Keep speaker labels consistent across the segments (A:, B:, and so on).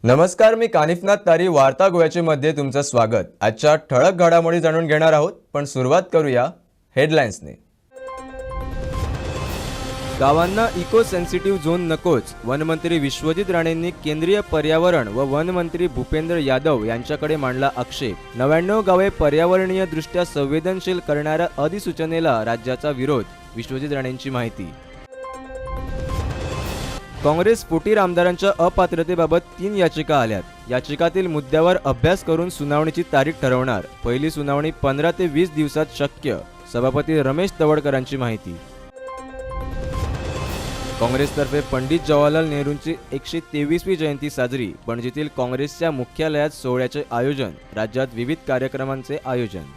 A: नमस्कार, मी कानिफनाथ तारी वार्ता गोव्याचे मध्ये तुमचं स्वागत। आजच्या ठळक घडामोडी जाणून घेणार आहोत, पण सुरुवात करूया हेडलाईन्सने। गावांना इको सेन्सिटिव्ह झोन नकोच, वनमंत्री विश्वजित राणेंनी केंद्रीय पर्यावरण व वनमंत्री भूपेंद्र यादव यांच्याकडे मांडला आक्षेप। 99 गावे पर्यावरणीय दृष्ट्या संवेदनशील करणाऱ्या अधिसूचनेला राज्याचा विरोध, विश्वजित राणेंची माहिती। काँग्रेस फुटीर आमदारांच्या अपात्रतेबाबत 3 याचिका आल्यात। याचिकातील मुद्द्यावर अभ्यास करून सुनावणीची तारीख ठरवणार। पहिली सुनावणी 15 ते 20 दिवसात शक्य, सभापती रमेश तवडकरांची माहिती। काँग्रेसतर्फे पंडित जवाहरलाल नेहरूंची 123वी जयंती साजरी, पणजीतील काँग्रेसच्या मुख्यालयात सोहळ्याचे आयोजन, राज्यात विविध कार्यक्रमांचे आयोजन।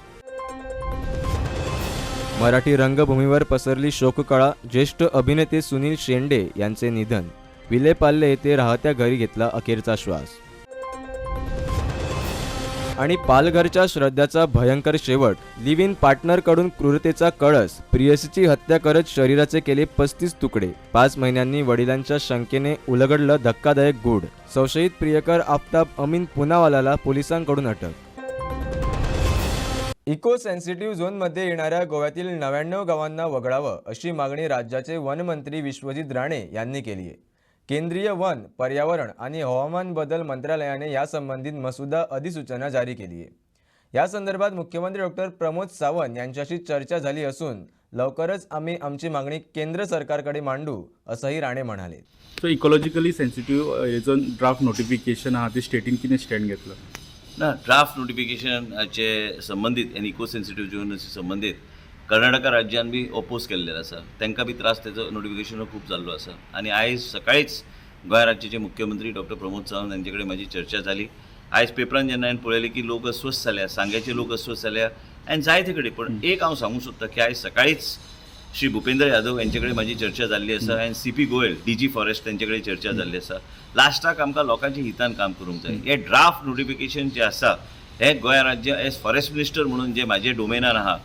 A: मराठी रंगभूमीवर पसरली शोककळा, ज्येष्ठ अभिनेते सुनील शेंडे यांचे निधन, विलेपार्ले येथे राहत्या घरी घेतला अखेरचा श्वास। आणि पालघरच्या श्रद्धाचा भयंकर शेवट, लिव्ह इन पार्टनरकडून क्रूरतेचा कळस, प्रियसीची हत्या करत शरीराचे केले 35 तुकडे, 5 महिन्यांनी वडिलांच्या शंकेने उलगडलं धक्कादायक गूढ, संशयित प्रियकर आफताब अमीन पुनावालाला पोलिसांकडून अटक। इको सेन्सिटिव्ह झोनमध्ये येणाऱ्या गोव्यातील 99 गावांना वगळावं अशी मागणी राज्याचे वनमंत्री विश्वजित राणे यांनी केली आहे। केंद्रीय वन, पर्यावरण आणि हवामान बदल मंत्रालयाने यासंबंधित मसुदा अधिसूचना जारी केली आहे। या संदर्भात मुख्यमंत्री डॉक्टर प्रमोद सावंत यांच्याशी चर्चा झाली असून लवकरच आम्ही आमची मागणी केंद्र सरकारकडे मांडू, असंही राणे म्हणाले।
B: सो इकॉलॉजिकली सेन्सिटिव्ह जो ड्राफ्ट नोटिफिकेशन आहा ते स्टेटीन कितें स्टँड घेतलं
C: ना। ड्राफ्ट नोटिफिकेशनाचे संबंधित आनी इको सेन्सिटिव्ह झोनाशी संबंधित कर्नाटका राज्यान बी ओपोज केल्लेलो आसा, तांकां बी त्रास त्याचो नोटिफिकेशन खूप जाल्लो आसा। आनी आयज सकाळीच गोंय राज्याचे मुख्यमंत्री डॉक्टर प्रमोद सावंत यांचे कडेन म्हाजी चर्चा जाली। आयज पेपरान जेन्ना हांवें पळयलें की लोक अस्वस्थ जाल्या, सांग्याचे लोक अस्वस्थ जाल्या आनी जायते कडेन, पण एक हांव सांगूंक सोदतां की आयज सकाळीच श्री भूपेंद्र यादव यांचे कडेन म्हाजी चर्चा जाल्ली आसा आनी CP गोयल DG फॉरेस्ट त्यांचे कडेन चर्चा जाल्ली आसा। लास्टाक आमकां लोकांच्या हितान काम करूंक जाय। हे ड्राफ्ट नोटिफिकेशन जे आसा हे गोंय राज्य एज फॉरेस्ट मिनिस्टर म्हणून जे म्हाजे डोमेनान आहा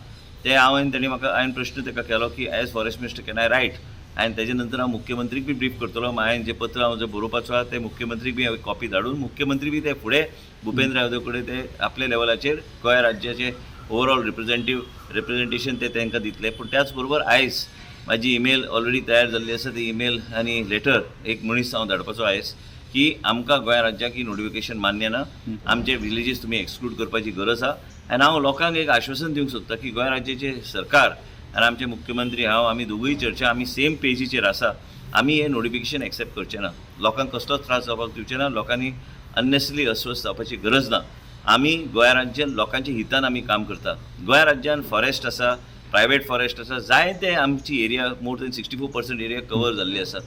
C: ते हांवें प्रश्न ताका केलो की as forest minister can I right, आनी तेजे नंतर हांव मुख्यमंत्रीक बी ब्रीफ करतलो। हांवें जे पत्र हांव जे बरोवपाचो आहा ते मुख्यमंत्रीक बी हांवें कॉपी धाडून मुख्यमंत्री बी ते फुडें भूपेंद्र यादव कडेन ते आपल्या लेवलाचेर गोंय राज्याचे ओवरऑल रिप्रेझेंटेशन ते तांकां दितले। पूण त्याच बरोबर आयज म्हाजी ईमेल ऑलरेडी तयार जाल्ली आसा, ती ईमेल आनी लेटर एक मनीस हांव धाडपाचो आयज की आमकां गोंय राज्याक ही नोटिफिकेशन मान्य ना, आमचे विलेजीस तुमी एक्सक्लूड करपाची गरज आसा। आनी हांव लोकांक एक आश्वासन दिवंक सोदतां की गोंय राज्याचे सरकार आनी आमचे मुख्यमंत्री हांव आमी दोगूय चर्चा आमी सेम पेजीचेर आसा। आमी हे नोटिफिकेशन एक्सेप्ट करचें ना, लोकांक कसलोच त्रास जावपाक दिवचे ना, लोकांनी अननेसरी अस्वस्थ जावपाची गरज ना। आमी गोंय राज्यान लोकांच्या हितान आमी काम करता। गोंय राज्यान फॉरेस्ट आसा, प्रायवेट फॉरेस्ट आसा, जायते आमची area more than 64% area cover जाल्ली आसा।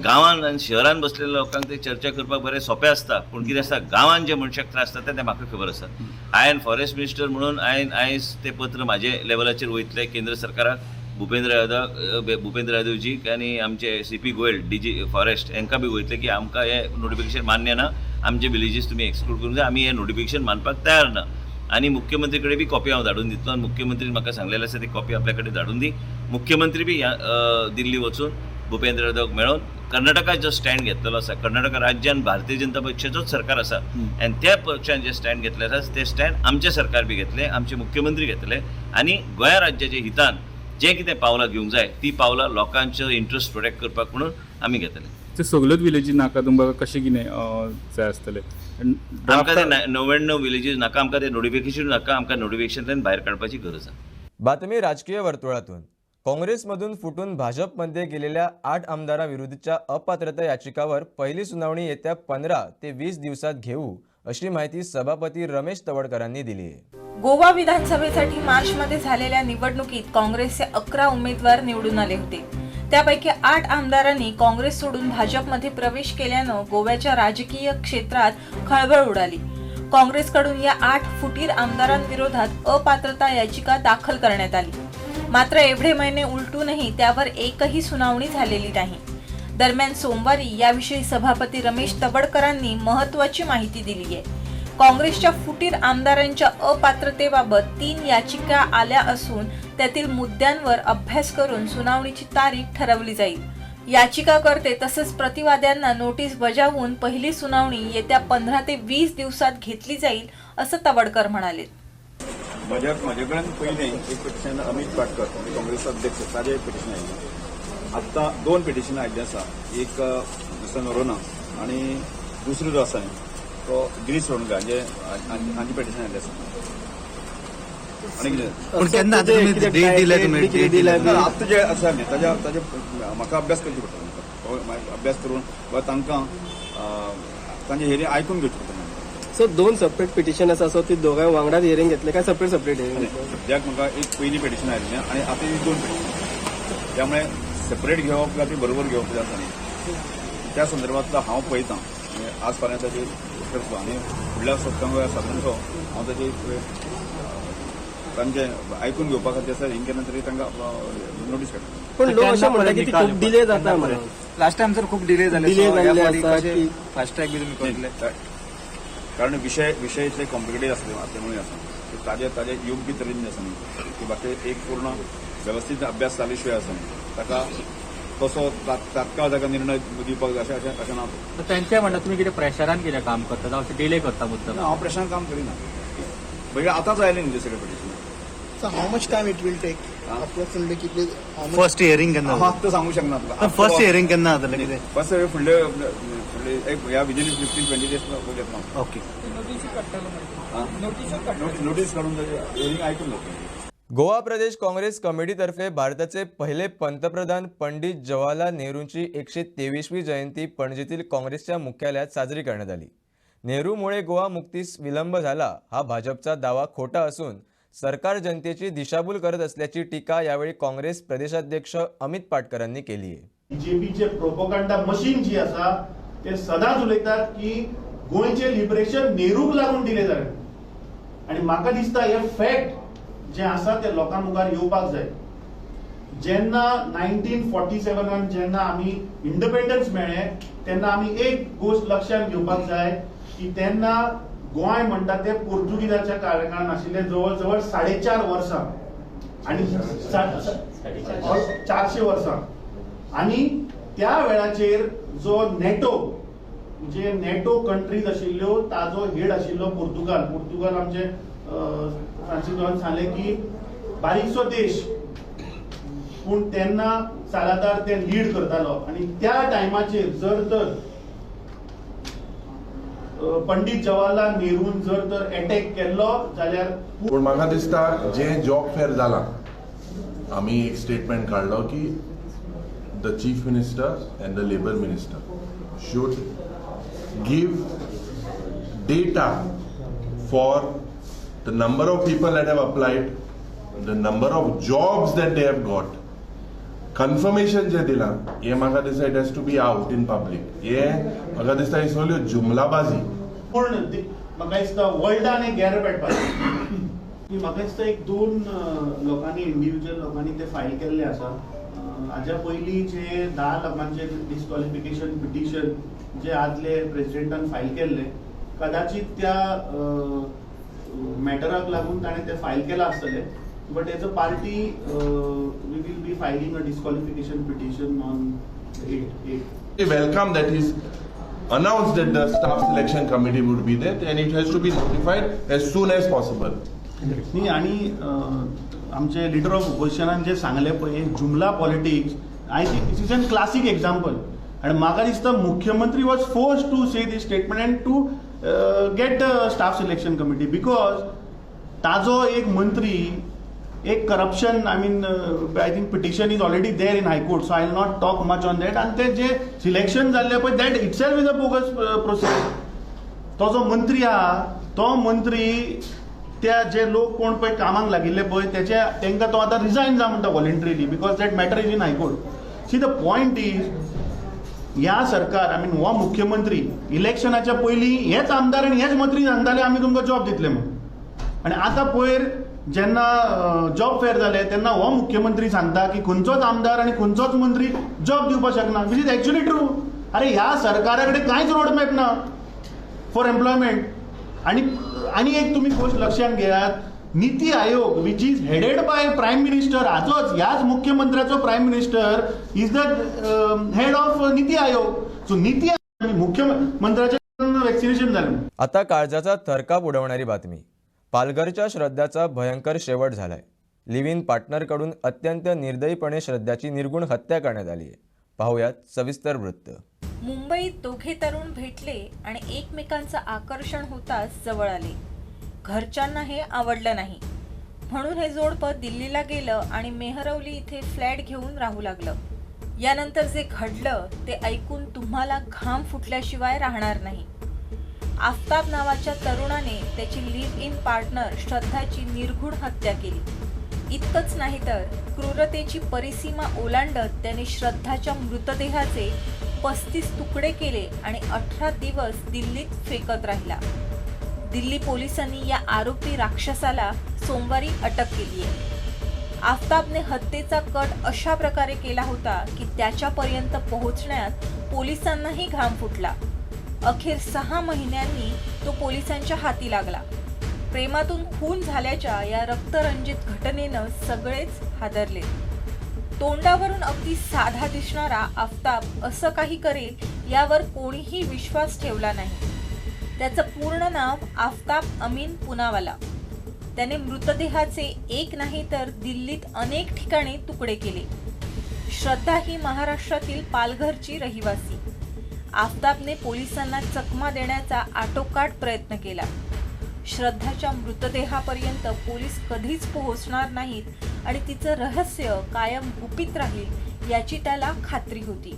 C: गांवांत आनी शहरान बसलेल्या लोकांक ते चर्चा करपाक बरें सोंपें आसता, पूण कितें आसता गांवांत जे मनशाक त्रास जाता ते म्हाका खबर आसा। हांवें फॉरेस्ट मिनिस्टर म्हणून हांवें आयज ते पत्र म्हाजे लेवलाचेर वयतले केंद्र सरकाराक, भूपेंद्र यादवजीक आनी आमचे CP गोयल DG फॉरेस्ट हांकां बी वयतले की आमकां हे नोटिफिकेशन मान्य ना, आमचे विलेजीस तुमी एक्सक्लूड करूंक जाय, आमी हे नोटिफिकेशन मानपाक तयार ना। आनी मुख्यमंत्री कडेन बी कॉपी हांव धाडून दितलो आनी मुख्यमंत्रीन म्हाका सांगलेलें आसा ती कॉपी आपल्या कडेन धाडून दी। मुख्यमंत्री बी दिल्ली वचून भूपेंद्र यादवक मेळोन कर्नाटका जो स्टँड घेतलेलो आसा, कर्नाटका राज्यान भारतीय जनता पक्षाचोच सरकार आसा आनी त्या पक्षान जे स्टँड घेतले आसा ते स्टँड आमचे सरकार बी घेतले, आमचे मुख्यमंत्री घेतले आनी गोंय राज्याच्या हितान जे कितें पावलां घेवंक जाय ती पावलां लोकांचो इंट्रस्ट प्रोटेक्ट करपाक म्हणून आमी घेतले।
B: ते सगळ्योच विलेजी नाका तुमकां कशें कितें जाय आसतलें?
C: आमकां ते 99 विलेजीस नाका, आमकां ते नोटिफिकेशन नाका, आमकां नोटिफिकेशनांतल्यान भायर काडपाची गरज आसा।
A: बातमी राजकीय वर्तुळातून। काँग्रेसमधून फुटून भाजपमध्ये गेलेल्या 8 आमदारांविरुद्धच्या अपात्रता याचिकावर पहिली सुनावणी येत्या 15 ते 20 दिवसात घेऊ, अशी माहिती सभापती रमेश तवडकरांनी दिली आहे।
D: गोवा विधानसभेसाठी मार्चमध्ये झालेल्या निवडणुकीत काँग्रेसचे 11 उमेदवार निवडून आले होते। त्यापैकी 8 आमदारांनी काँग्रेस सोडून भाजपमध्ये प्रवेश केल्यानं गोव्याच्या राजकीय क्षेत्रात खळबळ उडाली। काँग्रेसकडून या 8 फुटीर आमदारांविरोधात अपात्रता याचिका दाखल करण्यात आली, मात्र एवढे महिने उलटूनही त्यावर एकही सुनावणी झालेली नाही। दरम्यान सोमवारी याविषयी सभापती रमेश तवडकरांनी महत्त्वाची माहिती दिली आहे। काँग्रेसच्या फुटीर आमदारांच्या अपात्रतेबाबत 3 याचिका आल्या असून त्यातील मुद्द्यांवर अभ्यास करून सुनावणीची तारीख ठरवली जाईल। याचिकाकर्ते तसेच प्रतिवाद्यांना नोटीस बजावून पहिली सुनावणी येत्या 15 ते 20 दिवसात घेतली जाईल असं तवडकर म्हणाले.
E: म्हजे कडेन पयलीं एक पिटिशन अमित पाटकर काँग्रेस अध्यक्ष ताजें एक पिटिशन आयिल्लें. आत्तां 2 पिटिशनां आयिल्लीं आसा. एक मिस्टर नोरोना आनी दुसरो जो आसा तो गिरीश रोणकार जे हांची पिटिशन आयिल्लें आसा. आनी
F: पण केन्ना डेट दिल्या तुमी डेट दिल्या
E: आतां जे आसा न्ही ताजे म्हाका अभ्यास करचे पडटलो. अभ्यास करून वा तांकां तांचे हियरींग आयकून घेवचें पडटलें.
F: सो 2 सेपरेट पिटिशन आसा. सो ती दोगांय वांगडाच हियरींग घेतले काय सेपरेट हियरींग?
E: सद्याक म्हाका एक पयलीं पिटिशन आयिल्लें आनी आतां ही 2 पिटिशन. त्यामुळे सेपरेट घेवप काय ती बरोबर घेवप जे आसा न्ही त्या संदर्भांतलो हांव पळयतां. आज पर्यंत ताची करतलो आनी फुडल्या सप्तकांत सादारणतो हांव ताची तांचे आयकून घेवपा खातीर आसा हिंग केन्ना तरी तांकां नोटीस काडटा.
F: पण लोक अशें म्हणटा की ती खूब डिले जाता मरे.
G: लास्ट टाइम सर खूप डिले झाले. फास्ट ट्रॅक बी तुम्ही करतले
E: कारण विषय इतले कॉम्प्लिकेटेड आसले त्यामुळे आसा ताजे योग्य तरेन आसा न्ही की बाकी एक पूर्ण व्यवस्थीत अभ्यास जाले शिवाय आसा न्ही ताका तसो तात्काळ ताका निर्णय दिवपाक अशें ना.
G: त्यांच्या म्हणटा तुम्ही कितें प्रेशरान कितें काम करता जावं अशें डिले करता मुद्दम?
E: हांव प्रेशरान काम करिना. म्हणजे आतांच आयलें न्ही सगळे petition.
H: So how much time it will take? Approximately कितले
F: फर्स्ट हियरींग केन्ना?
E: हांव आतां सांगूक शकना तुका.
F: फर्स्ट हियरींग केन्ना जातलें कितें?
E: बस फुडले एक ह्या विदिन 15-20 डेज घेतलो.
F: ओके.
E: नोटीस काढून हियरींग आयकून घेतलो.
A: गोवा प्रदेश काँग्रेस कमिटीतर्फे भारताचे पहिले पंतप्रधान पंडित जवाहरलाल नेहरूंची 123वी जयंती पणजीतील काँग्रेसच्या मुख्यालयात साजरी करण्यात आली. नेहरूमुळे गोवा मुक्तीस विलंब झाला हा भाजपचा दावा खोटा असून सरकार जनतेची दिशाभूल करत असल्याची टीका यावेळी काँग्रेस प्रदेशाध्यक्ष अमित पाटकरांनी केली आहे.
I: बीजेपीचे प्रोपोगंडा मशीन जी आसा ते सदांच उलयतात की गोंयचे लिबरेशन नेहरूक लागून डिले जालें आनी म्हाका दिसता हे फॅक्ट जे आसा ते लोकां मुखार येवपाक जाय. जेन्ना 1947 जेन्ना आमी इंडिपेंडन्स मेळ्ळे तेन्ना आमी एक गोष्ट लक्षात घेवपाक जाय की तेन्ना गोंय म्हणटा ते पोर्तुगीजाच्या काळान आशिल्ले जवळ जवळ 4.5 वर्सां आनी 400 वर्सां आनी त्या वेळाचेर जो नेटो कंट्रीज आशिल्ल्यो ताजो हेड आशिल्लो पोर्तुगाल आमचे फ्रांसिस सांगले की बारीकसो देश पूण तेन्ना सालादार ते लीड करतालो आनी त्या टायमाचेर जर तर पंडित जवाहरलाल नेहरून जर तर अटॅक केल्लो जाल्यार
J: पूण म्हाका दिसता जे जॉब फेअर जाला आमी एक स्टेटमेंट काढलो की the chief minister end the labour minister should give data for the number of people that have applied, the number of jobs that they have got. Confirmation जे दिला हे म्हाका दिसता it has to be out in public. हे म्हाका दिसता ही सगळ्यो जुमलाबाजी.
I: पूण म्हाका दिसता वर्ल्डान एक गॅर पेटपाक म्हाका दिसता एक 2 लोकांनी इंडिव्हिज्युअल लोकांनी ते फायल केल्ले आसा. हाज्या पयलीं जे 10 लोकांचे डिस्क्वॉलिफिकेशन पिटिशन जे आदले प्रेसिडेंटान फायल केल्ले कदाचित त्या मॅटराक लागून ताणें ते फायल केला आसतले. But as a party, we will be filing a disqualification petition on 8.
J: We welcome that he's announced that the staff selection committee would be there and it has to be notified as soon as possible.
I: न्ही आनी आमचे leader of ऑपोजिशनान जे सांगले पळय जुमला politics I think this is an classic example आनी म्हाका दिसता मुख्यमंत्री was force to say this statement and to get staff selection committee because ताजो एक मंत्री एक corruption I think petition is already there in High Court, so I will not talk much on that. And ते जे selection जाल्ले पळय that itself is a bogus process. तो जो मंत्री आहा तो मंत्री त्या जे लोक कोण पळय कामाक लागिल्ले पळय तेंकां तो आतां रिजायन जा म्हणटा voluntarily because that matter is in high court. See the point is ह्या सरकार हो मुख्यमंत्री इलेक्शनाच्या पयलीं हेच आमदार आनी हेच मंत्री सांगताले आमी तुमकां जॉब दितले म्हणून आनी आतां पयर जेन्ना जॉब फेअर जाले तेन्ना हो मुख्यमंत्री सांगता की खंयचोच आमदार आनी खंयचोच मंत्री जॉब दिवपाक शकना विच इज एक्चुअली ट्रू. अरे ह्या सरकारा कडेन कांयच रोडमॅप ना फॉर एम्प्लॉयमेंट. आनी एक तुमी गोश्ट लक्षात घेयात NITI Aayog which is headed by prime minister, आजच याच मुख्यमंत्र्याचो prime minister is the head of NITI Aayog. So Niti मुख्यमंत्र्याचे vaccination झालं.
A: आता काळजाचा थरकाप उडवणारी बातमी. पालघरच्या श्रद्धाचा भयंकर शेवट झालाय. लिव्ह इन पार्टनरकडून अत्यंत निर्दयीपणे श्रद्धाची निर्गुण हत्या करण्यात आली आहे. पाहुयात सविस्तर वृत्त.
D: मुंबईत दोघे तरुण भेटले आणि एकमेकांचं आकर्षण होताच जवळ आले. घरच्यांना हे आवडलं नाही म्हणून हे जोडपं दिल्लीला गेलं आणि मेहरवली इथे फ्लॅट घेऊन राहू लागलं. यानंतर जे घडलं ते ऐकून तुम्हाला घाम फुटल्याशिवाय राहणार नाही. आफताब नावाच्या तरुणाने त्याची लिव्ह इन पार्टनर श्रद्धाची निर्घृण हत्या केली. इतकंच नाही तर क्रूरतेची परिसीमा ओलांडत त्याने श्रद्धाच्या मृतदेहाचे 35 तुकडे केले आणि 18 दिवस दिल्लीत फेकत राहिला. दिल्ली पोलिसांनी या आरोपी राक्षसाला सोमवारी अटक केली आहे. आफताबने हत्येचा कट अशा प्रकारे केला होता की त्याच्यापर्यंत पोहोचण्यात पोलिसांनाही घाम फुटला. अखेर 6 महिन्यांनी तो पोलिसांच्या हाती लागला. प्रेमातून खून झाल्याच्या या रक्तरंजित घटनेनं सगळेच हादरले. तोंडावरून अगदी साधा दिसणारा आफताब असं काही करेल यावर कोणीही विश्वास ठेवला नाही. त्याचं पूर्ण नाव आफताब अमीन पुनावाला. त्याने मृतदेहाचे एक नाही तर दिल्लीत अनेक ठिकाणी तुकडे केले. श्रद्धा ही महाराष्ट्रातील पालघरची रहिवासी. आफताबने पोलिसांना चकमा देण्याचा आटोकाट प्रयत्न केला. श्रद्धाच्या मृतदेहापर्यंत पोलीस कधीच पोहोचणार नाहीत आणि तिचं रहस्य कायम गुपित राहील याची त्याला खात्री होती.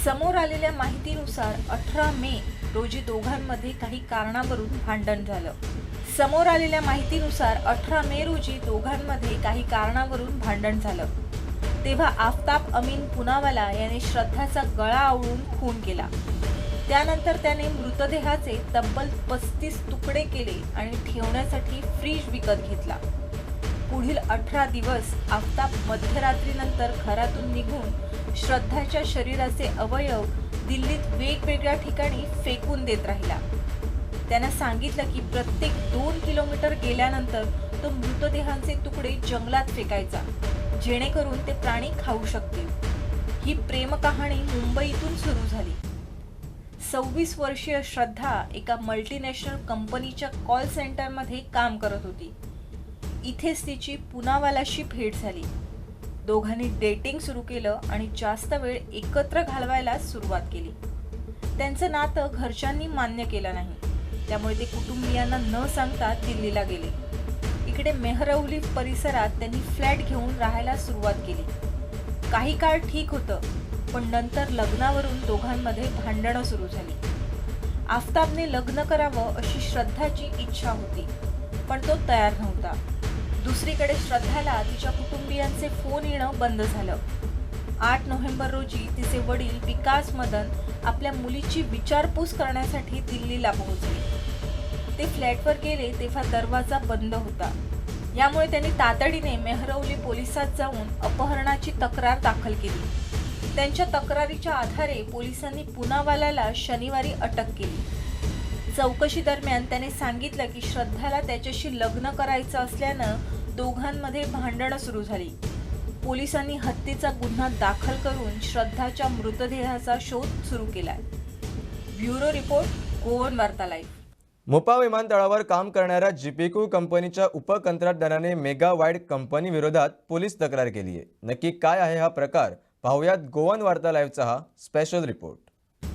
D: समोर आलेल्या माहितीनुसार 18 मे रोजी दोघांमध्ये काही कारणावरून भांडण झालं. 18 मे रोजी दोघांमध्ये काही कारणावरून भांडण झालं. तेव्हा आफताब अमीन पुनावाला याने श्रद्धाचा गळा आवळून खून केला. त्यानंतर त्याने मृतदेहाचे तब्बल 35 तुकडे केले आणि ठेवण्यासाठी फ्रीज विकत घेतला. पुढील 18 दिवस आफताब मध्यरात्रीनंतर घरातून निघून श्रद्धाच्या शरीराचे अवयव दिल्लीत वेगवेगळ्या ठिकाणी फेकून देत राहिला. त्यानं सांगितलं की प्रत्येक 2 किलोमीटर गेल्यानंतर तो मृतदेहांचे तुकडे जंगलात फेकायचा, जेणेकरून ते प्राणी खाऊ शकतील. ही प्रेमकहाणी मुंबईतून सुरू झाली. 26 वर्षीय श्रद्धा एका मल्टीनॅशनल कंपनीच्या कॉल सेंटरमध्ये काम करत होती. इथेच तिची पुनावालाशी भेट झाली. दोघांनी डेटिंग सुरू केलं आणि जास्त वेळ एकत्र घालवायला सुरुवात केली. त्यांचं नातं घरच्यांनी मान्य केलं नाही, त्यामुळे ते कुटुंबियांना न सांगता दिल्लीला गेले. इकडे मेहरवली परिसरात त्यांनी फ्लॅट घेऊन राहायला सुरुवात केली. काही काळ ठीक होतं, पण नंतर लग्नावरून दोघांमध्ये भांडणं सुरू झाली. आफताबने लग्न करावं अशी श्रद्धाची इच्छा होती, पण तो तयार नव्हता. दुसरीकडे श्रद्धाला तिच्या कुटुंबियांचे फोन येणं बंद झालं. 8 नोव्हेंबर रोजी तिचे वडील विकास मदन आपल्या मुलीची विचारपूस करण्यासाठी दिल्लीला पोहोचले. ते फ्लॅटवर गेले तेव्हा दरवाजा बंद होता. यामुळे त्यांनी तातडीने मेहरवली पोलिसात जाऊन अपहरणाची तक्रार दाखल केली. त्यांच्या तक्रारीच्या आधारे पोलिसांनी पुनावालाला शनिवारी अटक केली. चौकशी दरम्यान त्याने सांगितलं की श्रद्धाला त्याच्याशी लग्न करायचं असल्यानं दोघांमध्ये भांडणं सुरू झाली. पोलिसांनी हत्येचा गुन्हा दाखल करून श्रद्धाच्या मृतदेहाचा शोध सुरू केलाय. ब्युरो रिपोर्ट, गोवन वार्ता लाईव्ह.
A: मोपा विमानतळावर काम करणाऱ्या जीपीक्यू कंपनीच्या उपकंत्राटदाराने मेगा वाईड कंपनी विरोधात पोलीस तक्रार केली आहे. नक्की काय आहे हा प्रकार, पाहुयात गोवन वार्ता लाईव्हचा हा स्पेशल रिपोर्ट.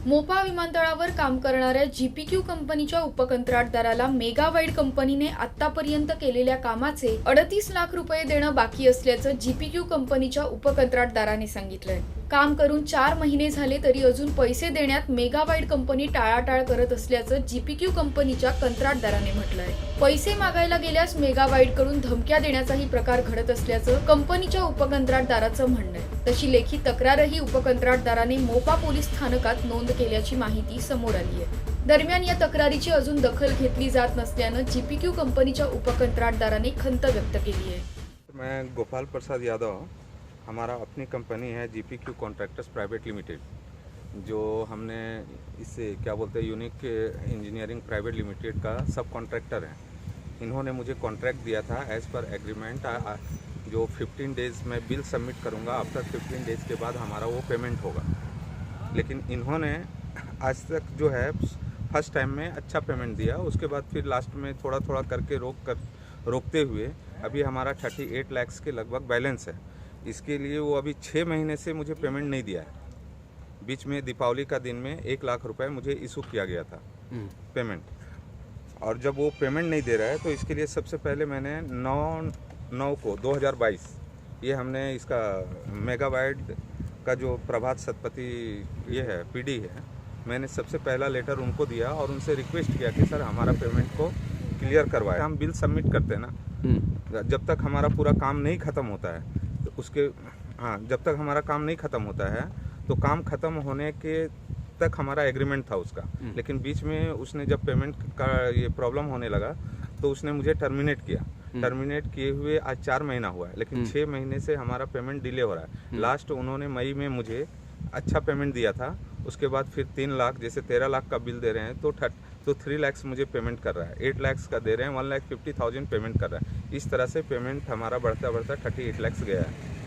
K: मोपा विमानतळावर काम करणाऱ्या जीपीक्यू कंपनीच्या उपकंत्राटदाराला मेगा वाईड कंपनीने आतापर्यंत केलेल्या कामाचे 38 लाख रुपये देणं बाकी असल्याचं जीपीक्यू कंपनीच्या उपकंत्राटदाराने सांगितलंय. काम करून 4 महिने झाले तरी अजून पैसे देण्यात मेगा वाईड कंपनी टाळाटाळ करत असल्याचं जीपीक्यू कंपनीच्या कंत्राटदाराने म्हटलंय. पैसे मागायला गेल्यास मेगा वाईड कडून धमक्या देण्याचाही प्रकार घडत असल्याचं कंपनीच्या उपकंत्राटदाराचं म्हणणं आहे. तशी लेखी तक्रारही उपकंत्राटदाराने मोपा पोलीस स्थानकात नोंद केल्याची माहिती समोर आली आहे. दरम्यान या तक्रारीची अजून दखल घेतली जात नसल्यानं जीपीक्यू कंपनीच्या उपकंत्राटदाराने खंत व्यक्त केली आहे.
L: मैं गोपाल प्रसाद यादव, हमारा अपनी कंपनी है जीपीक्यू कॉन्ट्रैक्टर्स प्राइवेट लिमिटेड, जो हमने इससे क्या बोलते हैं यूनिक इंजीनियरिंग प्राइवेट लिमिटेड का सब कॉन्ट्रैक्टर है. इन्होंने मुझे कॉन्ट्रैक्ट दिया था एज पर एग्रीमेंट, जो 15 डेज़ में बिल सबमिट करूंगा, आफ्टर 15 डेज़ के बाद हमारा वो पेमेंट होगा। लेकिन इन्होंने आज तक जो है फर्स्ट टाइम में अच्छा पेमेंट दिया, उसके बाद फिर लास्ट में थोड़ा थोड़ा करके रोकते हुए अभी हमारा 38 लाख के लगभग बैलेंस है। इसके लिए वो अभी 6 महीने से मुझे पेमेंट नहीं दिया है। बीच में दीपावली का दिन में 1 लाख रुपए मुझे इशू किया गया था पेमेंट, और जब वो पेमेंट नहीं दे रहा है तो इसके लिए सबसे पहले मैंने 9 को 2022 ये हमने इसका मेगावाइट का जो प्रभात सतपथी ये है पीडी है, मैंने सबसे पहला लेटर उनको दिया और उनसे रिक्वेस्ट किया कि सर हमारा पेमेंट को क्लियर करवाएं। हम बिल सबमिट करते हैं ना, जब तक हमारा पूरा काम नहीं ख़त्म होता है तो उसके जब तक हमारा काम नहीं ख़त्म होता है तो काम ख़त्म होने के तक हमारा एग्रीमेंट था उसका। लेकिन बीच में उसने जब पेमेंट का ये प्रॉब्लम होने लगा तो उसने मुझे टर्मिनेट किया। टर्मिनेट किए हुए आज 4 महीना हुआ है, लेकिन 6 महीने से हमारा पेमेंट डिले हो रहा है। लास्ट उन्होंने मई में मुझे अच्छा पेमेंट दिया था, उसके बाद फिर 3 लाख, जैसे 13 लाख का बिल दे रहे हैं तो 3 लाख मुझे पेमेंट कर रहा है, 8 लाख का दे रहे हैं, 1,50,000 पेमेंट कर रहा है। इस तरह से पेमेंट हमारा बढ़ता बढ़ता 38 लाख गया है।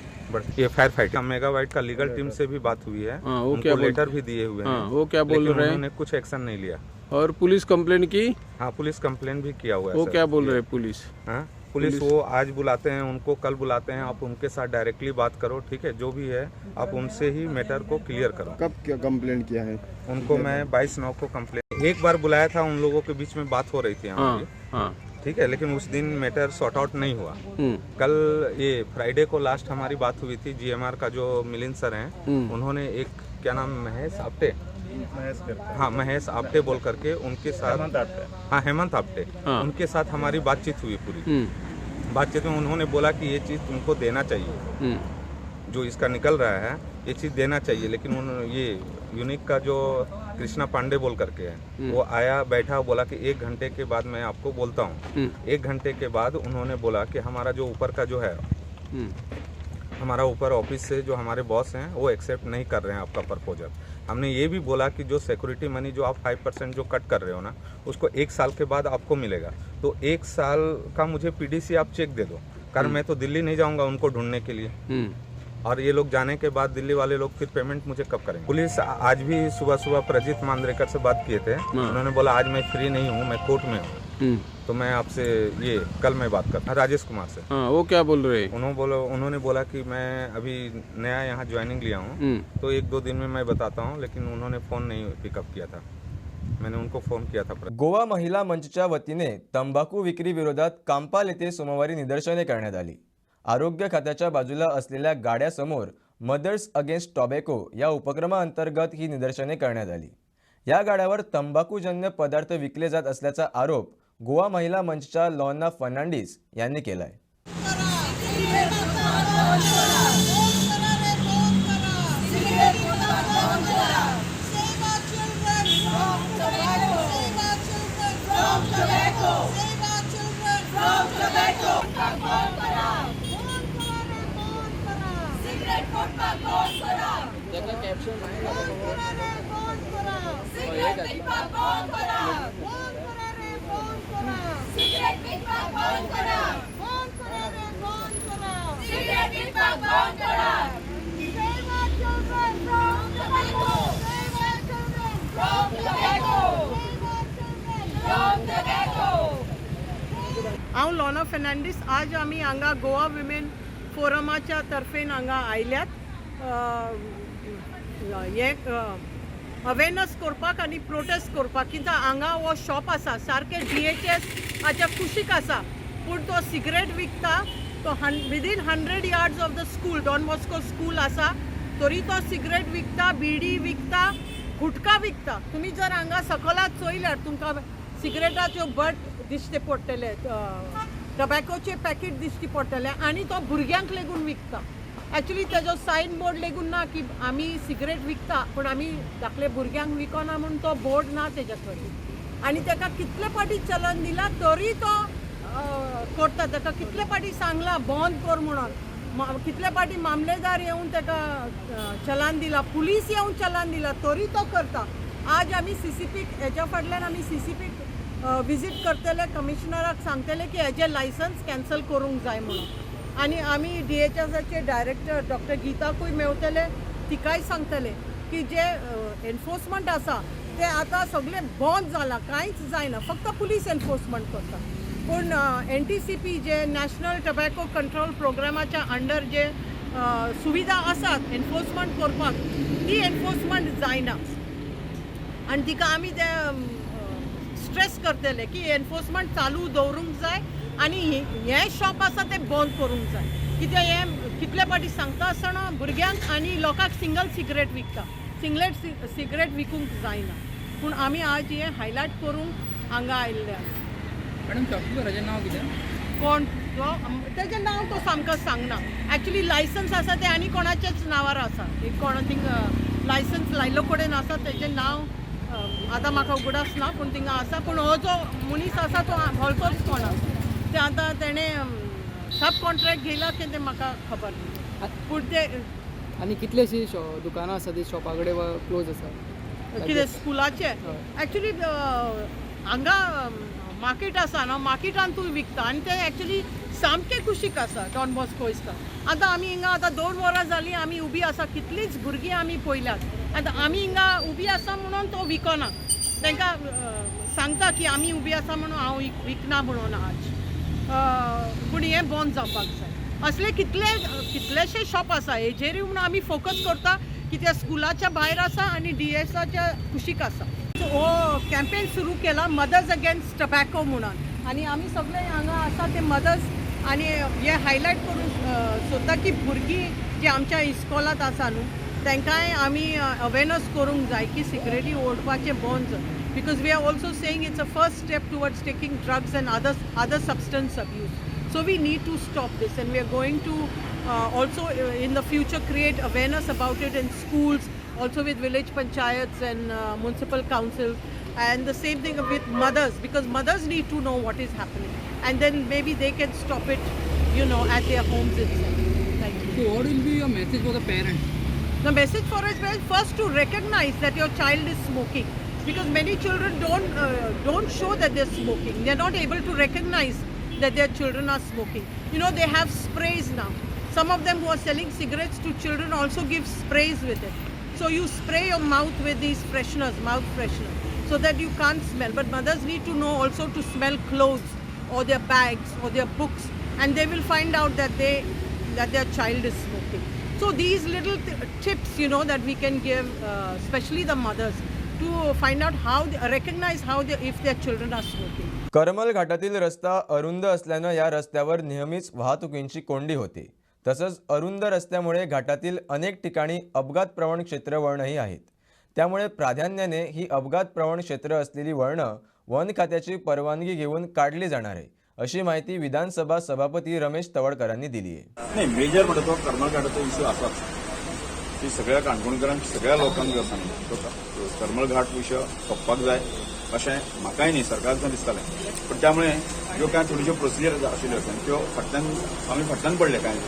L: ये फायर फाइटिंग मेगावाइट का लीगल टीम से भी बात हुई है, उनको लेटर भी दिए हुए हैं,
M: वो क्या बोल रहे हैं?
L: उन्होंने कुछ एक्शन नहीं लिया।
M: और पुलिस कंप्लेन की?
L: हाँ, पुलिस कंप्लेन भी किया हुआ है।
M: वो क्या बोल रहे हैं पुलिस?
L: हाँ, पुलिस वो आज बुलाते हैं, उनको कल बुलाते हैं, आप उनके साथ डायरेक्टली बात करो, ठीक है, जो भी है आप उनसे ही मैटर को क्लियर करो।
I: कब क्या कंप्लेन किया है
L: उनको? मैं 22/9 को कंप्लेन, एक बार बुलाया था, उन लोगों के बीच में बात हो रही थी हमारी, ठीक है, लेकिन उस दिन मैटर सॉर्ट आउट नहीं हुआ। कल ये फ्राइडे को लास्ट हमारी बात हुई थी, GMR का जो मिलिंद सर हैं, उन्होंने एक क्या नाम महेश आपटे, हाँ महेश आपटे बोल करके उनके साथ, हाँ हेमंत आपटे, उनके साथ हमारी बातचीत हुई। पूरी बातचीत में उन्होंने बोला कि ये चीज़ तुमको देना चाहिए, जो इसका निकल रहा है ये चीज़ देना चाहिए। लेकिन ये यूनिक का जो कृष्णा पांडे बोल करके है, वो आया, बैठा, बोला कि 1 घंटे के बाद मैं आपको बोलता हूँ। 1 घंटे के बाद उन्होंने बोला कि हमारा जो ऊपर का जो है, हमारा ऊपर ऑफिस से जो हमारे बॉस हैं वो एक्सेप्ट नहीं कर रहे हैं आपका प्रपोजल। हमने ये भी बोला कि जो सिक्योरिटी मनी जो आप 5% जो कट कर रहे हो ना, उसको 1 साल के बाद आपको मिलेगा, तो 1 साल का मुझे PDC आप चेक दे दो, कारण मैं तो दिल्ली नहीं जाऊँगा उनको ढूंढने के लिए, और ये लोग जाने के बाद दिल्ली वाले लोग फिर पेमेंट मुझे कब करेंगे? पुलिस आज भी सुबह प्रजीत मांद्रेकर से बात किए थे, उन्होंने बोला आज मैं फ्री नहीं हूँ, मैं कोर्ट में हूँ, तो मैं आपसे ये कल मैं बात करता, राजेश कुमार से।
M: वो क्या बोल रहे हैं?
L: उन्होंने बोला कि मैं अभी नया यहाँ ज्वाइनिंग लिया हूँ, तो 1-2 दिन में मैं बताता हूँ, लेकिन उन्होंने फ़ोन नहीं पिकअप किया था, मैंने उनको फोन किया था।
A: गोवा महिला मंचच्या वतीने तंबाखू विक्री विरोधात कांपाल येथे सोमवारी निदर्शने करण्यात आली। आरोग्य खात्याच्या बाजूला असलेल्या गाड्यासमोर मदर्स अगेन्स्ट टॉबॅको या उपक्रमाअंतर्गत ही निदर्शने करण्यात आली। या गाड्यावर तंबाखूजन्य पदार्थ विकले जात असल्याचा आरोप गोवा महिला मंचच्या लॉर्ना फर्नांडिस यांनी केलाय।
H: हांव लॉर्ना फर्नांडीस, आज आमी हांगा गोवा विमेन फोरमाच्या तर्फेन हांगा आयल्यात हे अवेरनस करपाक आनी प्रोटेस्ट करपाक, कित्याक हांगा हो शॉप आसा सारके DHS हाच्या कुशीक आसा, पूण तो सिगरेट विकता, तो within 100 yards of the school, Don Bosco school आसा, तरी तो सिगरेट विकता, बिडी विकता, गुटखा विकता। तुमी जर हांगा सकलात चोयल्यार तुमकां सिगरेटाच्यो बट दिश्टी पडटले, टबॅकोचे पॅकेट दिश्टी पडटले, आनी तो भुरग्यांक लेगून विकता। एक्चुअली तेजो सायन बोर्ड लेगून ना की आमी सिगरेट विकता, पूण आमी धाकले भुरग्यांक विकना म्हणून तो बोर्ड ना तेज्या कडेन, आनी ताका कितले फाटी चलन दिला तरी तो करता। ताका कितले फाटी सांगला बंद कर म्हणून, कितले फाटी मामलेदार येवन ताका चलान दिला, पुलीस येवन चलान दिला, तरी तो करता। आज आमी CCP हेच्या फाटल्यान आमी CCP विजीट करतले कमिशनराक सांगतले की हेजे लायसन्स कॅन्सल करूंक जाय म्हणून आनी आमी DHSचे डायरेक्टर डॉक्टर गीताकूय मेवतले तिकाय सांगतले की जे एनफोर्समेंट आसा ते आतां सगळे बंद जाला कांयच जायना फक्त पुलीस एनफोर्समेंट करता पूण NTCP जे नॅशनल टबॅको कंट्रोल प्रोग्रामाच्या अंडर जे सुविधा आसात एनफोर्समेंट करपाक ती एनफोर्समेंट जायना आनी तिका आमी ते स्ट्रेस करतले की एनफोर्समेंट चालू दवरूंक जाय आनी हे शॉप आसा ते बंद करूंक जाय कित्याक हे कितले फाटी सांगता आसतना भुरग्यांक आनी लोकांक सिंगल सिगरेट विकता सिगरेट विकूंक जायना पूण आमी आज हे हायलायट करूंक हांगा आयिल्ले आसा
G: मॅडम शॉपकीपराचें नांव कितें
H: कोण तो तेजें नांव तो सामको सांगना एक्चुली लायसन्स आसा ते आनी कोणाचेच नांवार आसा एक कोण थिंग लायसन्स लायल्लो कडेन आसा तेजें नांव आतां म्हाका उगडास ना पूण थिंगा आसा पूण हो जो मनीस आसा तो हळतोच कोण आसा ते आतां तेणें सब कॉन्ट्रॅक्ट घेयला की तें म्हाका खबर ना पूण ते
F: आनी कितलेशी दुकानां आसा ती शॉपा कडेन क्लोज आसा
H: कितें स्कुलाचे एक्चुली हांगा मार्केट आसा न्हू मार्केटान तूं विकता आनी ते एक्चुली सामके कुशीक आसा डॉन बॉस्को इस्कॉल आतां आमी हिंगा आतां 2 वरां जालीं आमी उबी आसा कितलींच भुरगीं आमी पळयल्यात आतां आमी हिंगा उबी आसा म्हणून तो विकना तांकां सांगता की आमी उबी आसा म्हणून हांव विकना म्हणून आज पूण हें बंद जावपाक जाय असले कितलेशे शॉप आसा हेजेरूय म्हणून आमी फोकस करता की त्या स्कुलाच्या भायर आसा आनी DSच्या कुशीक आसा हो कॅम्पेन सुरू केला मदर्स अगेन्स्ट टबॅको म्हणून आनी आमी सगळे हांगा आसा ते मदर्स आनी हे हायलायट करूंक सोदता की भुरगीं जी आमच्या इस्कॉलांत आसा न्हू तांकांय आमी अवेरनस करूंक जाय की सिगरेटी ओडपाचें बंद जाय because we are also saying it's a first step towards taking drugs and other substance abuse so we need to stop this and we are going to also in the future create awareness about it in schools also with village panchayats and municipal councils and the same thing with mothers because mothers need to know what is happening and then maybe they can stop it at their homes itself. Thank you.
G: So what will be your message for the parents?
H: The message for us is first to recognize that your child is smoking because many children don't show that they're smoking. They're not able to recognize that their children are smoking. They have sprays now. Some of them who are selling cigarettes to children also give sprays with it. So you spray your mouth with these mouth fresheners, so that you can't smell. But mothers need to know also to smell clothes or their bags or their books, and they will find out that their child is smoking. So these little tips, that we can give, especially the mothers, to find out how they recognize if their children are smoking.
A: Karmal घाटातील रस्ता अरुंद असल्यानं या रस्त्यावर नेहमीच वाहतुकींची कोंडी होते. तसंच अरुंद रस्त्यामुळे घाटातील अनेक ठिकाणी अपघातप्रवण क्षेत्र वळणंही आहेत. त्यामुळे प्राधान्याने ही अपघातप्रवण क्षेत्र असलेली वळणं वन खात्याची परवानगी घेऊन काढली जाणार आहे, अशी माहिती विधानसभा सभापती रमेश तवडकरांनी दिली आहे.
E: नाही मेजर म्हणतो तो करमल घाटाचो इश्यू आसाच ती सगळ्या काणकोणकारांक सगळ्या लोकांक सांगता तो करमल घाट विशय सोंपपाक जाय अशें म्हाकाय न्ही सरकारान दिसतालें पण त्यामुळे ज्यो कांय थोड्योश्यो प्रोसिजर आशिल्ल्यो त्यो आमी फाटल्यान पडले कांय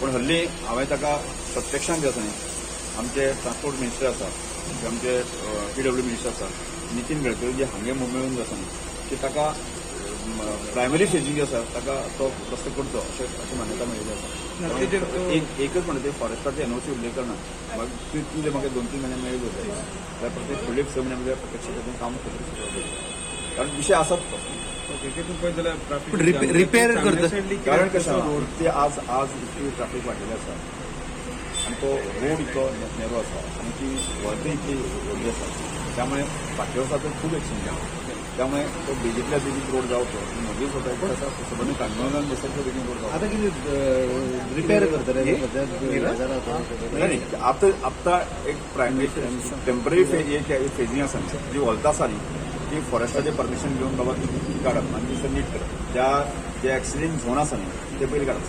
E: पण हल्ली हांवें ताका प्रत्यक्षान जे आसा न्ही आमचे ट्रान्सपोर्ट मिनिस्टर आसा जे आमचे PW मिनिस्टर आसा नितीन गडकरी जे हांगे मुंबयन जे आसा न्ही की ताका प्रायमरी फेजींग जे आसा ताका तो रस्तो करचो अशी मान्यता मेळिल्ली आसा. एकच म्हणटा ते फॉरेस्टाचे NOC उल्लेख करना तुमचे म्हाका 2-3 म्हयने मेळ्ळे जाल्यार प्रत्येक फुडले 6 म्हयने भितर प्रत्यक्ष तातूंत काम करचें कारण विशय आसात
G: रिपेअर करता
E: कारण कशें ते आज इतली ट्रॅफिक वाडिल्ली आसा आनी तो रोड इतलो नेरो आसा आनी ती वळखी इतली व्हडली आसा त्यामुळे फाटल्या वर्सा तो खूब एक्सिडेंट जाला त्यामुळे तो बेगींतल्या बेगीन रोड जावचो म्हजी सोसायटी आसा सबंद काणकोणान बेसायचो बेगीन रोड जावचो.
G: आता कितें रिपेअर करता
E: आतां एक प्रायमरी टेम्पररी फेजींग आसा जी वॉल्तां आसा न्ही ती फॉरेस्टाचें परमिशन घेवन बाबा ती काडप आनी ती नीट करप जे एक्सिडेंट झोन आसा न्ही ते पयलीं काडप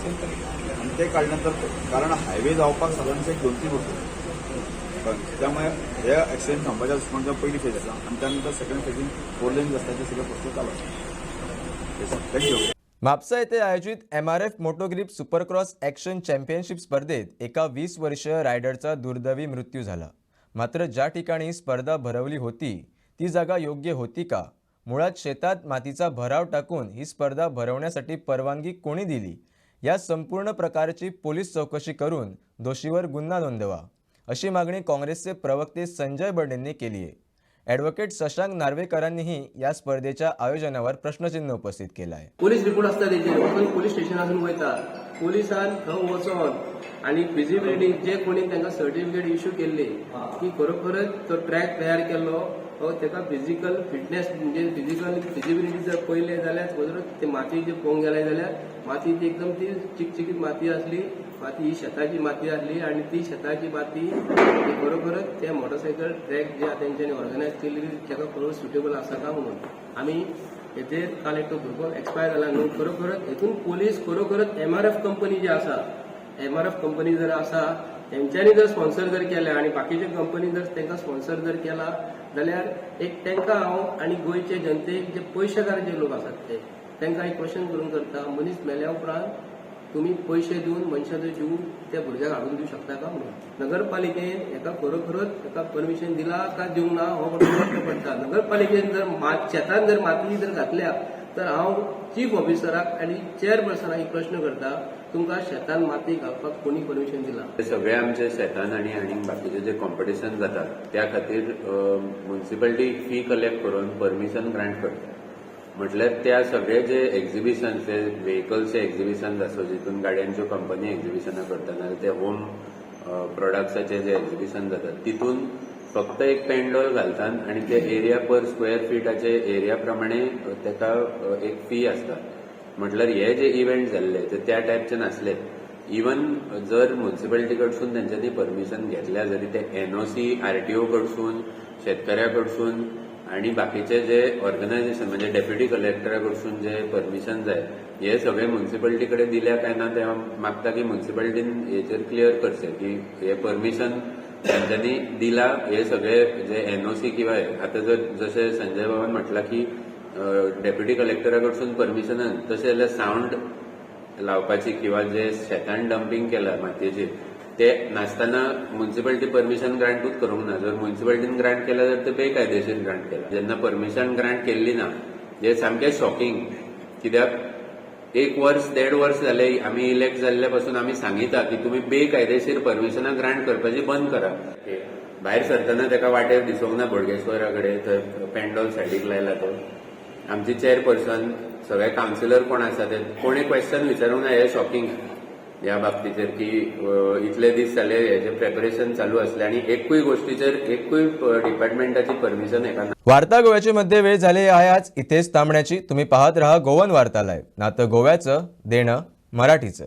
E: आनी ते काडले नंतर कारण हायवे जावपाक सादारण 2-3 वर्सां त्यामुळे हे एक्सिडेंट थांबपाच्या दृश्टिकोनाच्यान पयली फेज आसा आनी त्या नंतर सेकंड फेजीन 4 लेन रस्त्याचे सगळे प्रोसेस चालू आसा. थँक्यू.
A: म्हापसा येथे आयोजित MRF मोटोग्रिप सुपरक्रॉस ॲक्शन चॅम्पियनशिप स्पर्धेत एका 20 वर्षीय रायडरचा दुर्दैवी मृत्यू झाला. मात्र ज्या ठिकाणी स्पर्धा भरवली होती ती जागा योग्य होती का मुळात शेतात मातीचा भराव टाकून ही स्पर्धा भरवण्यासाठी परवानगी कोणी दिली, या संपूर्ण प्रकारची पोलीस चौकशी करून दोषीवर गुन्हा नोंदवा, अशी मागणी काँग्रेसचे प्रवक्ते संजय बर्डेंनी केली आहे. ॲडव्होकेट शशांक नार्वेकरांनीही या स्पर्धेच्या आयोजनावर प्रश्नचिन्ह उपस्थित केलं आहे.
F: पोलीस रिपोर्ट असता तेजेर पोलीस स्टेशनासून वयता, पोलिसान थंय वचोन आणि फिजिबिलिटी जे कोणी तांकां सर्टिफिकेट इश्यू केल्ली की खरोखरच तो ट्रॅक तयार केल्लो हो ताका फिजिकल फिटनेस म्हणजे फिजिकल फिजिबिलिटी जर पळयलें जाल्यार खरोखरच ते माती जे पळोवंक गेलें जाल्यार माती ती एकदम ती चिकचिकीत माती आसली, माती ही शेताची माती आसली आणि ती शेताची माती खरोखरच त्या मोटरसायकल ट्रॅक जे तेंच्यांनी ऑर्गनायज केल्ली ताका खरोखर सुटेबल आसा काय म्हणून आमी हेचेर काल एक भुरगो एक्सपायर जाला न्हू. खरोखरच हेतून पोलीस खरोखरच MRF कंपनी जी आसा, MRF कंपनी जर आसा तेंच्यांनी जर स्पॉन्सर जर केल्या आणि बाकीचे कंपनी जर तांकां स्पॉन्सर जर केला जाल्यार एक तांकां हांव आणि गोंयचे जनतेक जे पयशेकार जे लोक आसात ते तांकां एक क्वेश्चन करून करता, मनीस मेल्या उपरांत तुम्ही पैसे दिवन मनशाचो जीव त्या भुरग्याक हाडून दिवंक शकता का म्हणून नगरपालिकेन हेका खरोखरच हेका परमिशन दिला का दिवंक ना हो प्रश्न पडटा. नगरपालिकेन जर शेतान जर माती जर घातल्या तर हांव चीफ ऑफिसराक आणि चेअरपर्सनाक एक प्रश्न करता, तुमकां शेतान माती घालपाक कोणी परमिशन दिला?
N: सगळे आमचे शेतान आणि बाकीचे जे कॉम्पिटिशन जातात त्या खातीर म्युन्सिपालिटी फी कलेक्ट करून परमिशन ग्रांट करता. म्हटल्यार त्या सगळे जे एक्झिबिशन ते व्हेकल्सचे एक्झिबिशन आसो जितून गाडयांच्यो कंपनी एक्झिबिशनां करता नाजाल्यार ते होम प्रोडक्ट्साचे जे एक्झिबिशन जातात तितून फक्त एक पेंडॉल घालतात आणि ते एरिया पर स्क्वेअर फिटाचे एरिया प्रमाणे ताका एक फी आसता. म्हटल्यार हे जे इव्हेंट जाल्ले ते त्या टायपचे नासले. इवन जर म्युन्सिपालिटी कडसून तेंच्यांनी परमिशन घेतल्या जरी ते NOC RTO कडसून शेतकऱ्या कडसून आणि बाकीचे जे ऑर्गनायझेशन म्हणजे डेप्युटी कलेक्टरा कडसून जे परमिशन जाय हे सगळे म्युन्सिपालिटी कडेन दिल्या काय ना ते मागता की म्युन्सिपालिटीन हेचेर क्लियर करचे की हे परमिशन तांच्यांनी दिला. हे सगळे जे NOC किंवा आता जर जसे संजय बाबान म्हटला की डेप्युटी कलेक्टरा कडसून परमिशन तशें जाल्यार सावंड लावपाची किंवा जे शेतान डंपिंग केला मातयेची ते नासतना म्युन्सिपालिटी परमिशन ग्रांटूच करूंक ना. जर म्युन्सिपालिटीन ग्रांट केला तर ते बेकायदेशीर ग्रांट केला. जेन्ना परमिशन ग्रांट केल्ली ना हे सामकें शॉकिंग. कित्याक 1 वर्स 1.5 वर्स जाले आमी इलेक्ट जाल्ल्या पासून आमी सांगिता की तुमी बेकायदेशीर परमिशनां ग्रांट करपाची बंद करा. भायर सरतना ताका वाटेर दिसूंक ना बोडगेश्वरा कडेन थंय पेंडॉल सायडीक लायला तो. आमची चेअरपर्सन सगळे कावन्सिलर कोण आसा ते कोणी क्वेश्चन विचारूंक ना. हे शॉकिंग ह्या बाबतीचेर की इतले दीस जाले हेचे प्रेपरेशन चालू असले आणि एकूय गोष्टीचेर एकूय डिपार्टमेंटाची परमिशन हेका ना.
A: वार्ता गोव्याची मध्ये वेळ झाली आहे आज इथेच थांबण्याची. तुम्ही पाहत रहा गोवन वार्ता लाईव्ह, नातं गोव्याचं देणं मराठीचं.